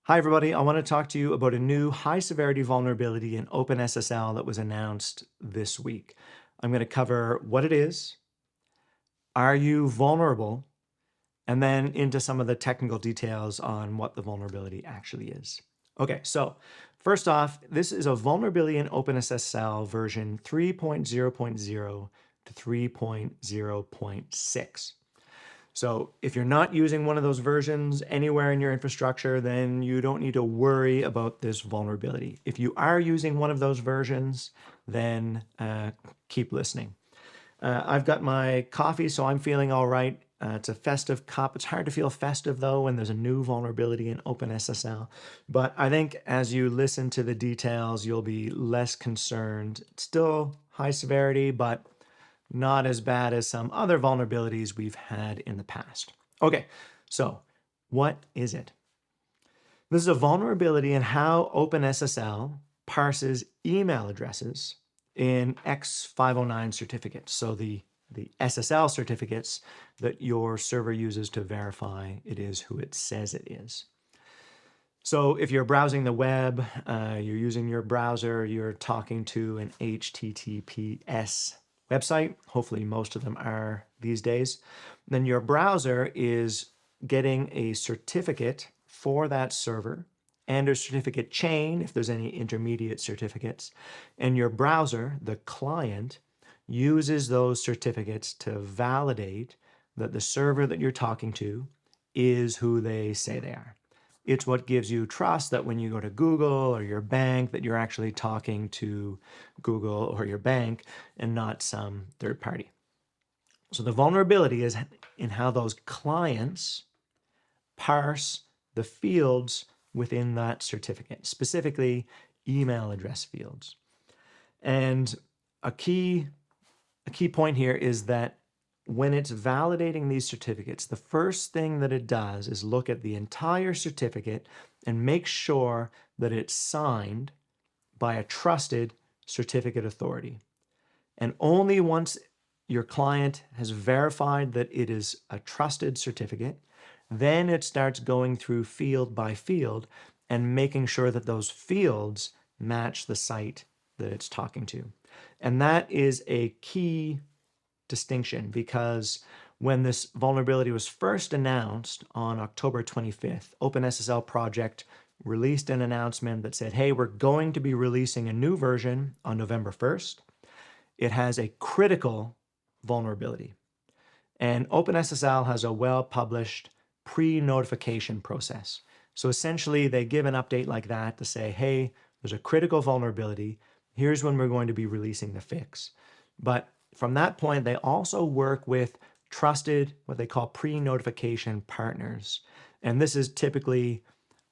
Hi, everybody. I want to talk to you about a new high-severity vulnerability in OpenSSL that was announced this week. I'm going to cover what it is, are you vulnerable, and then into some of the technical details on what the vulnerability actually is. Okay, so first off, this is a vulnerability in OpenSSL version 3.0.0 to 3.0.6. So if you're not using one of those versions anywhere in your infrastructure, then you don't need to worry about this vulnerability. If you are using one of those versions, then keep listening. I've got my coffee, so I'm feeling all right. It's a festive cup. It's hard to feel festive, though, when there's a new vulnerability in OpenSSL. But I think as you listen to the details, you'll be less concerned. It's still high severity, but not as bad as some other vulnerabilities we've had in the past. Okay, so what is it? This is a vulnerability in how OpenSSL parses email addresses in X509 certificates. So the SSL certificates that your server uses to verify it is who it says it is. So if you're browsing the web, you're using your browser, you're talking to an HTTPS website, hopefully most of them are these days, then your browser is getting a certificate for that server and a certificate chain if there's any intermediate certificates. And your browser, the client, uses those certificates to validate that the server that you're talking to is who they say they are. It's what gives you trust that when you go to Google or your bank that you're actually talking to Google or your bank and not some third party. So the vulnerability is in how those clients parse the fields within that certificate, specifically email address fields. And a key point here is that when it's validating these certificates, the first thing that it does is look at the entire certificate and make sure that it's signed by a trusted certificate authority. And only once your client has verified that it is a trusted certificate, then it starts going through field by field and making sure that those fields match the site that it's talking to. And that is a key distinction because when this vulnerability was first announced on October 25th, OpenSSL project released an announcement that said, hey, we're going to be releasing a new version on November 1st. It has a critical vulnerability. And OpenSSL has a well-published pre-notification process. So essentially, they give an update like that to say, hey, there's a critical vulnerability. Here's when we're going to be releasing the fix. But from that point, they also work with trusted, what they call pre-notification partners. And this is typically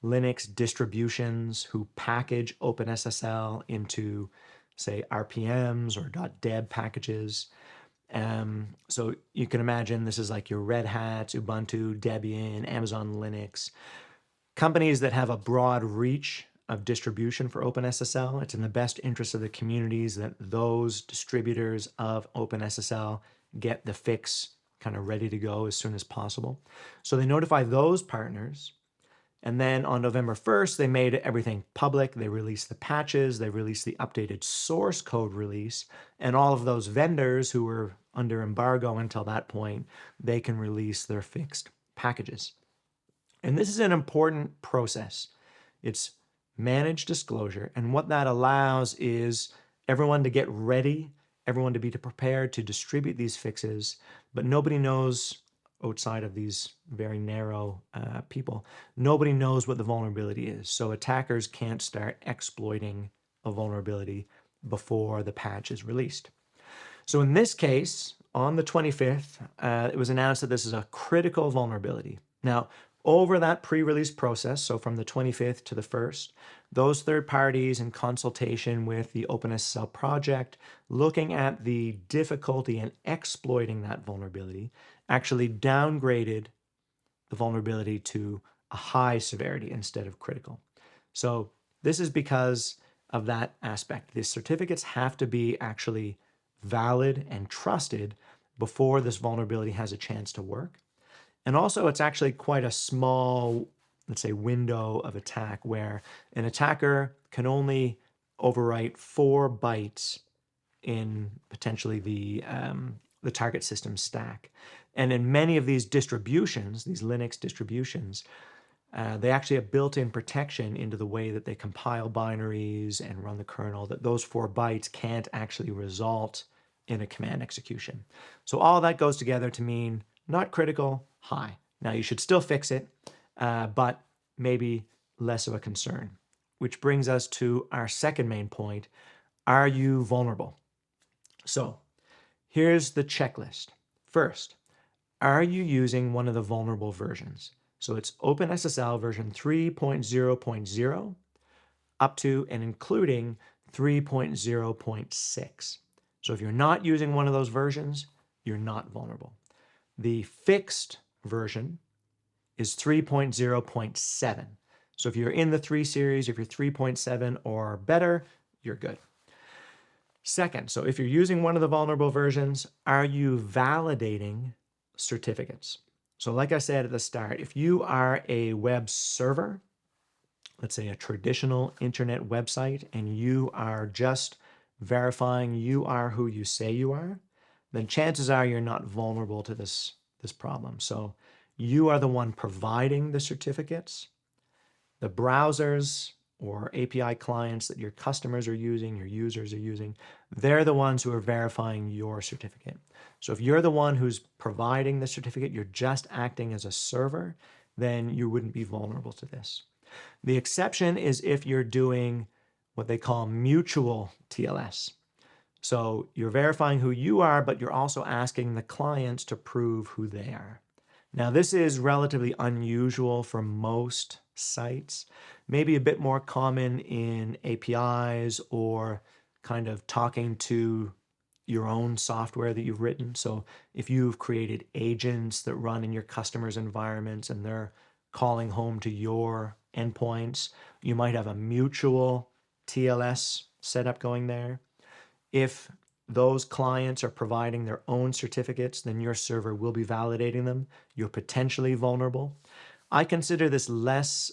Linux distributions who package OpenSSL into, say, RPMs or .deb packages. So you can imagine this is like your Red Hats, Ubuntu, Debian, Amazon Linux, companies that have a broad reach of distribution for OpenSSL. It's in the best interest of the communities that those distributors of OpenSSL get the fix kind of ready to go as soon as possible. So they notify those partners. And then on November 1st, they made everything public. They released the patches. They released the updated source code release. And all of those vendors who were under embargo until that point, they can release their fixed packages. And this is an important process. It's managed disclosure. And what that allows is everyone to get ready, everyone to be prepared to distribute these fixes, but nobody knows outside of these very narrow people, nobody knows what the vulnerability is. So attackers can't start exploiting a vulnerability before the patch is released. So in this case, on the 25th, it was announced that this is a critical vulnerability. Now, over that pre-release process, so from the 25th to the 1st, those third parties in consultation with the OpenSSL project, looking at the difficulty in exploiting that vulnerability, actually downgraded the vulnerability to a high severity instead of critical. So this is because of that aspect. The certificates have to be actually valid and trusted before this vulnerability has a chance to work. And also, it's actually quite a small let's say, window of attack where an attacker can only overwrite 4 bytes in potentially the target system stack. And in many of these distributions, these Linux distributions, they actually have built-in protection into the way that they compile binaries and run the kernel, that those 4 bytes can't actually result in a command execution. So all that goes together to mean not critical, high. Now you should still fix it, but maybe less of a concern. Which brings us to our second main point. Are you vulnerable? So here's the checklist. First, are you using one of the vulnerable versions? So it's OpenSSL version 3.0.0 up to and including 3.0.6. So if you're not using one of those versions, you're not vulnerable. The fixed version is 3.0.7. So if you're in the 3 series, if you're 3.7 or better, you're good. Second, so if you're using one of the vulnerable versions, are you validating certificates? So like I said at the start, if you are a web server, let's say a traditional internet website, and you are just verifying you are who you say you are, then chances are you're not vulnerable to this problem. So you are the one providing the certificates. The browsers or API clients that your customers are using, your users are using, they're the ones who are verifying your certificate. So if you're the one who's providing the certificate, you're just acting as a server, then you wouldn't be vulnerable to this. The exception is if you're doing what they call mutual TLS. So you're verifying who you are, but you're also asking the clients to prove who they are. Now, this is relatively unusual for most sites, maybe a bit more common in APIs or kind of talking to your own software that you've written. So if you've created agents that run in your customers' environments and they're calling home to your endpoints, you might have a mutual TLS setup going there. If those clients are providing their own certificates, then your server will be validating them. You're potentially vulnerable. I consider this less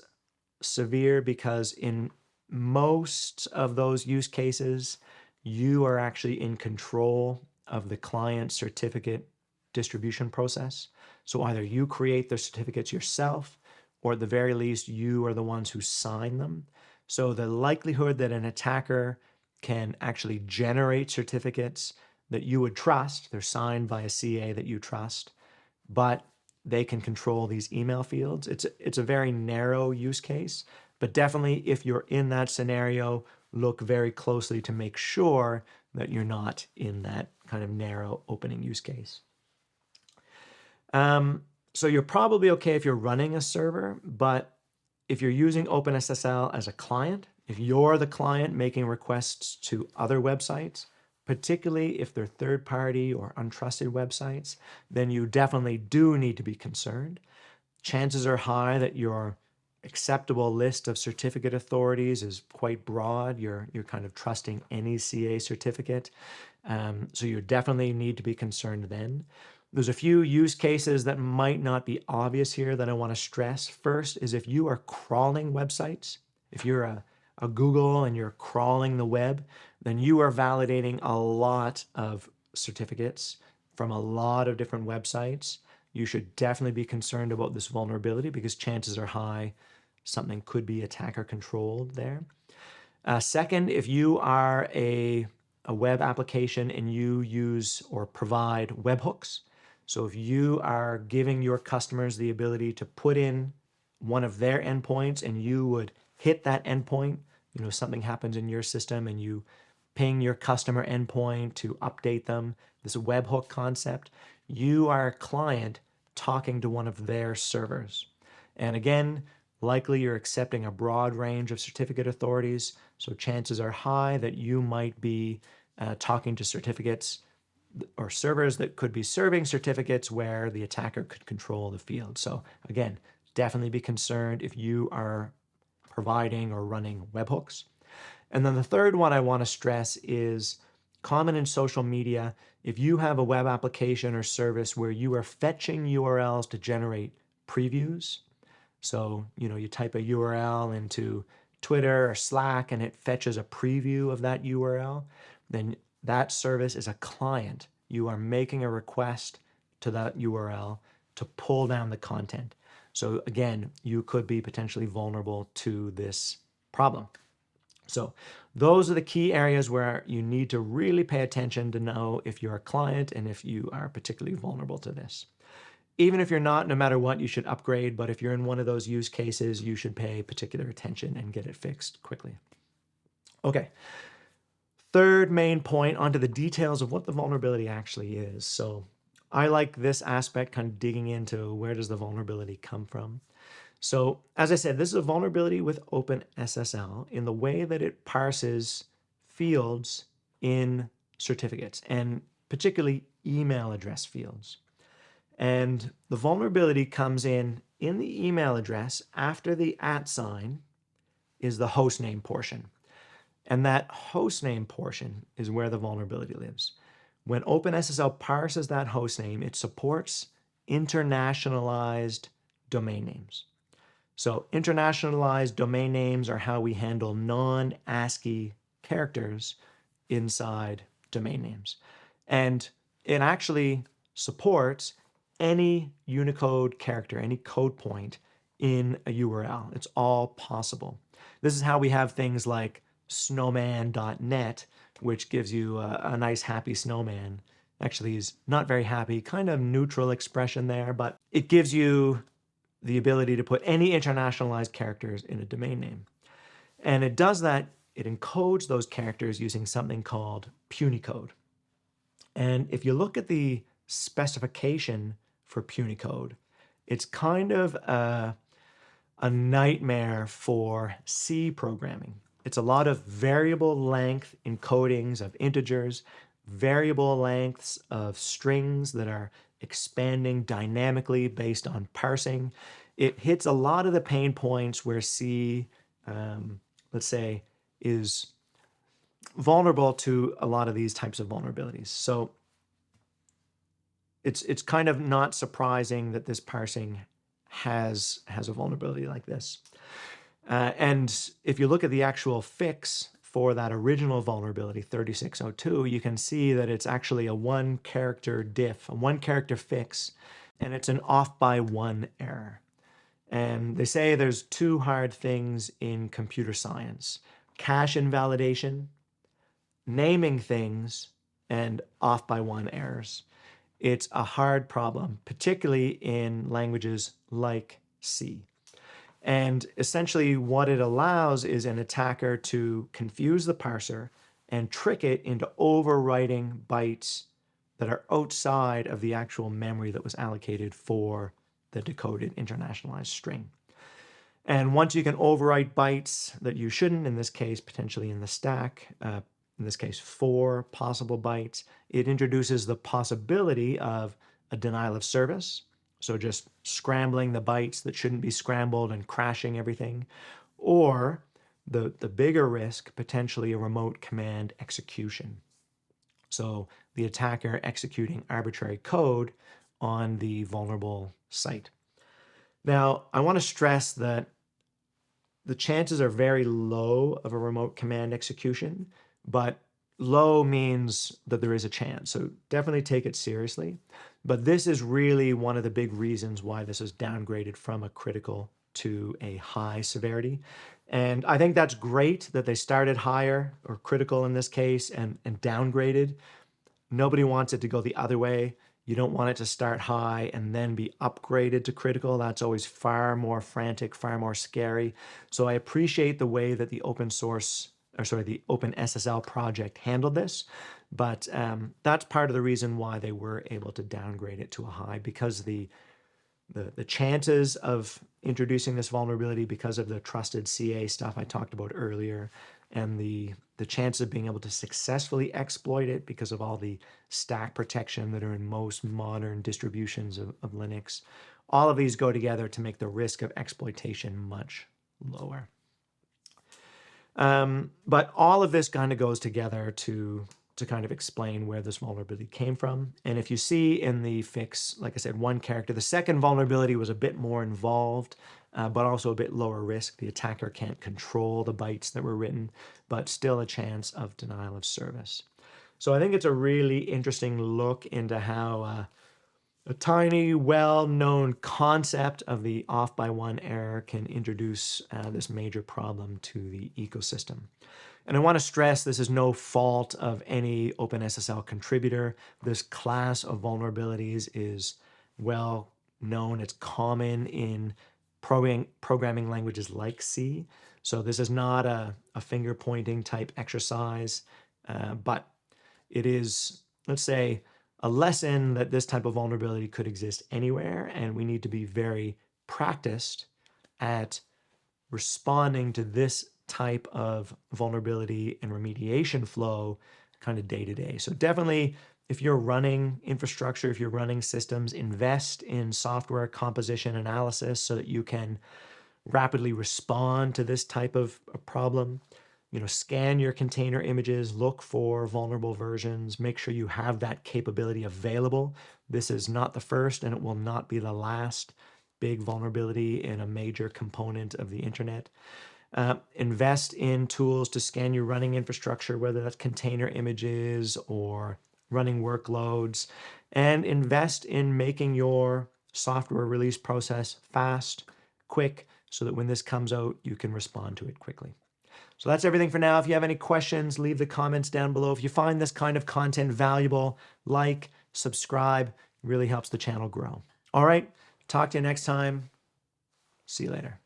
severe because in most of those use cases, you are actually in control of the client certificate distribution process. So either you create the certificates yourself, or at the very least, you are the ones who sign them. So the likelihood that an attacker can actually generate certificates that you would trust, they're signed by a CA that you trust, but they can control these email fields. It's a very narrow use case, but definitely if you're in that scenario, look very closely to make sure that you're not in that kind of narrow opening use case. So you're probably okay if you're running a server, but if you're using OpenSSL as a client, if you're the client making requests to other websites, particularly if they're third-party or untrusted websites, then you definitely do need to be concerned. Chances are high that your acceptable list of certificate authorities is quite broad. You're kind of trusting any CA certificate. So you definitely need to be concerned then. There's a few use cases that might not be obvious here that I want to stress. First is if you are crawling websites, if you're a Google and you're crawling the web, then you are validating a lot of certificates from a lot of different websites. You should definitely be concerned about this vulnerability because chances are high something could be attacker controlled there. Second, if you are a web application and you use or provide webhooks, so if you are giving your customers the ability to put in one of their endpoints and you would hit that endpoint, something happens in your system and you ping your customer endpoint to update them, this webhook concept, you are a client talking to one of their servers. And again, likely you're accepting a broad range of certificate authorities, so chances are high that you might be talking to certificates or servers that could be serving certificates where the attacker could control the field. So again, definitely be concerned if you are providing or running webhooks. And then the third one I want to stress is common in social media. If you have a web application or service where you are fetching URLs to generate previews, So, you type a URL into Twitter or Slack and it fetches a preview of that URL, then that service is a client. You are making a request to that URL to pull down the content. So again, you could be potentially vulnerable to this problem. So those are the key areas where you need to really pay attention to know if you're a client and if you are particularly vulnerable to this. Even if you're not, no matter what, you should upgrade. But if you're in one of those use cases, you should pay particular attention and get it fixed quickly. Okay. Third main point, onto the details of what the vulnerability actually is. So I like this aspect, kind of digging into where does the vulnerability come from. So as I said, this is a vulnerability with OpenSSL in the way that it parses fields in certificates, and particularly email address fields. And the vulnerability comes in the email address after the @ sign is the hostname portion. And that hostname portion is where the vulnerability lives. When OpenSSL parses that hostname, it supports internationalized domain names. So internationalized domain names are how we handle non-ASCII characters inside domain names. And it actually supports any Unicode character, any code point in a URL. It's all possible. This is how we have things like snowman.net, which gives you a nice happy snowman. Actually, he's not very happy, kind of neutral expression there, but it gives you the ability to put any internationalized characters in a domain name. And it does that, it encodes those characters using something called Punycode. And if you look at the specification for Punycode, it's kind of a nightmare for C programming. It's a lot of variable length encodings of integers, variable lengths of strings that are expanding dynamically based on parsing. It hits a lot of the pain points where C, let's say, is vulnerable to a lot of these types of vulnerabilities. So it's kind of not surprising that this parsing has a vulnerability like this. And if you look at the actual fix for that original vulnerability, 3602, you can see that it's actually a one-character diff, a one-character fix, and it's an off-by-one error. And they say there's two hard things in computer science: cache invalidation, naming things, and off-by-one errors. It's a hard problem, particularly in languages like C. And essentially what it allows is an attacker to confuse the parser and trick it into overwriting bytes that are outside of the actual memory that was allocated for the decoded internationalized string. And once you can overwrite bytes that you shouldn't, in this case, potentially in the stack, in this case, 4 possible bytes, it introduces the possibility of a denial of service. So just scrambling the bytes that shouldn't be scrambled and crashing everything. Or the bigger risk, potentially a remote command execution. So the attacker executing arbitrary code on the vulnerable site. Now, I want to stress that the chances are very low of a remote command execution, but low means that there is a chance. So definitely take it seriously. But this is really one of the big reasons why this is downgraded from a critical to a high severity. And I think that's great that they started higher, or critical in this case, and downgraded. Nobody wants it to go the other way. You don't want it to start high and then be upgraded to critical. That's always far more frantic, far more scary. So I appreciate the way that the the OpenSSL project handled this, but that's part of the reason why they were able to downgrade it to a high, because the chances of introducing this vulnerability because of the trusted CA stuff I talked about earlier, and the chance of being able to successfully exploit it because of all the stack protection that are in most modern distributions of Linux, all of these go together to make the risk of exploitation much lower. But all of this kind of goes together to kind of explain where this vulnerability came from. And if you see in the fix, like I said, one character, the second vulnerability was a bit more involved. but also a bit lower risk. The attacker can't control the bytes that were written, but still a chance of denial of service. So I think it's a really interesting look into how a tiny, well-known concept of the off-by-one error can introduce this major problem to the ecosystem. And I want to stress this is no fault of any OpenSSL contributor. This class of vulnerabilities is well known. It's common in programming languages like C. So this is not a finger-pointing type exercise, but it is, let's say, a lesson that this type of vulnerability could exist anywhere, and we need to be very practiced at responding to this type of vulnerability and remediation flow kind of day to day. So definitely, if you're running infrastructure, if you're running systems, invest in software composition analysis so that you can rapidly respond to this type of a problem. Scan your container images, look for vulnerable versions, make sure you have that capability available. This is not the first, and it will not be the last big vulnerability in a major component of the internet. Invest in tools to scan your running infrastructure, whether that's container images or running workloads, and invest in making your software release process fast, quick, so that when this comes out, you can respond to it quickly. So that's everything for now. If you have any questions, leave the comments down below. If you find this kind of content valuable, like, subscribe. It really helps the channel grow. All right, talk to you next time. See you later.